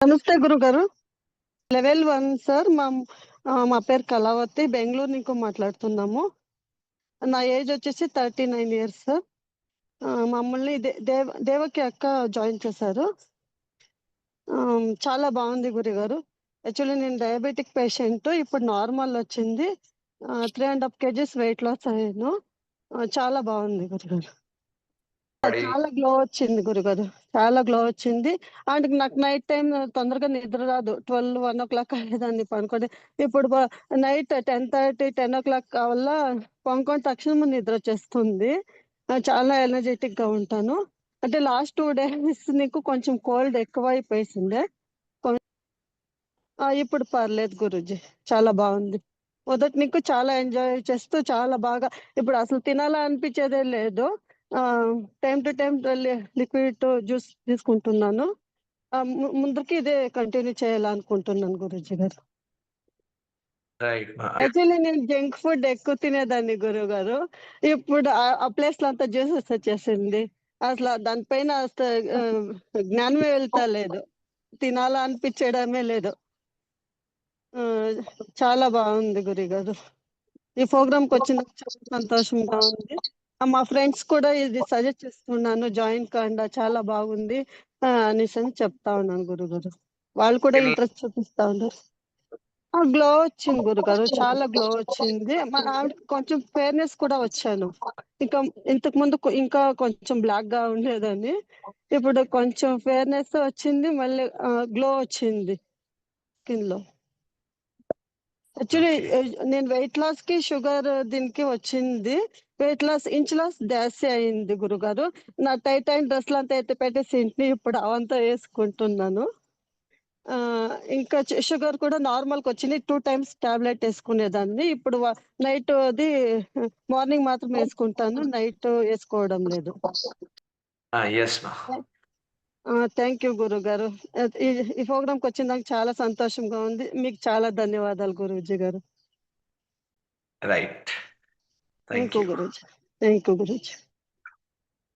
నమస్తే గురుగారు. Level 1 sir. మా పేరు కళావతి. బెంగుళూరు నుంచి మాట్లాడుతున్నాము. నా ఏజ్ వచ్చేసి 39 ఇయర్స్ సార్. మమ్మల్ని దేవకి అక్క జాయిన్ చేశారు. చాలా బాగుంది గురుగారు. యాక్చువల్లీ నేను డయాబెటిక్ పేషెంట్. ఇప్పుడు నార్మల్ వచ్చింది. 3.5 kgs వెయిట్ లాస్ అయ్యాను. చాలా బాగుంది గురుగారు. చాలా గ్లో వచ్చింది గురుగారు. చాలా గ్లో వచ్చింది. అండ్ నాకు నైట్ టైం తొందరగా నిద్ర రాదు. 12, 1 అయ్యేదాన్ని పనుకొని. ఇప్పుడు నైట్ 10:30, 10 కల్లా పనుకొని తక్షణం నిద్ర వచ్చేస్తుంది. చాలా ఎనర్జెటిక్ గా ఉంటాను. అంటే లాస్ట్ 2 డేస్ నీకు కొంచెం కోల్డ్ ఎక్కువైపోయింది. ఇప్పుడు పర్లేదు గురూజీ. చాలా బాగుంది. మొదటి నీకు చాలా ఎంజాయ్ చేస్తూ చాలా బాగా ఇప్పుడు అసలు తినాలనిపించేదే లేదు. Time to time liquid juice తీసుకుంటున్నాను. ముందుకి ఇదే కంటిన్యూ చేయాలనుకుంటున్నాను గురూజీ గారు. రైట్. యాక్చువల్లీ నేను జంక్ ఫుడ్ ఎక్కువ తినేదాన్ని గురువు గారు. ఇప్పుడు ఆ ప్లేస్ లో అంతా జ్యూసెస్ వచ్చేసింది. అసలు దానిపైన జ్ఞానమే వెళ్తా లేదు. తినాలనిపించడమే లేదు. చాలా బాగుంది గురి గారు. ఈ ప్రోగ్రామ్ కి వచ్చినందుకు చాలా సంతోషంగా ఉంది. మా ఫ్రెండ్స్ కూడా ఇది సజెస్ట్ చేస్తున్నాను, జాయిన్ కాండి, చాలా బాగుంది అనేసి అని చెప్తా ఉన్నాను గురుగారు. వాళ్ళు కూడా ఇంట్రెస్ట్ చూపిస్తా ఉన్నారు. గ్లో వచ్చింది గురుగారు. చాలా గ్లో వచ్చింది. మన ఆవిడకి కొంచెం ఫేర్నెస్ కూడా వచ్చాను. ఇంకా ఇంతకు ముందు ఇంకా కొంచెం బ్లాక్ గా ఉండేదని. ఇప్పుడు కొంచెం ఫేర్నెస్ వచ్చింది. మళ్ళీ గ్లో వచ్చింది స్కిన్ లో. యాక్చువల్లీ నేను వెయిట్ లాస్ కి షుగర్ దీనికి వచ్చింది. వెయిట్ లాస్ ఇంచ్ లాస్ జాస్తి అయింది గురుగారు. నా టైట్ అయిన డ్రెస్లు అంతా ఎత్తి పెట్టేసి ఇంటిని ఇప్పుడు అవంతా వేసుకుంటున్నాను. ఇంకా షుగర్ కూడా నార్మల్కి వచ్చింది. 2 times టాబ్లెట్ వేసుకునేదాన్ని. ఇప్పుడు నైట్ అది మార్నింగ్ మాత్రం వేసుకుంటాను, నైట్ వేసుకోవడం లేదు. థ్యాంక్ యూ గురుగారు. ఈ ప్రోగ్రామ్కి వచ్చిన నాకు చాలా సంతోషంగా ఉంది. మీకు చాలా ధన్యవాదాలు గురూజీ గారు. Right. Thank you Guruji. Thank you Guruji.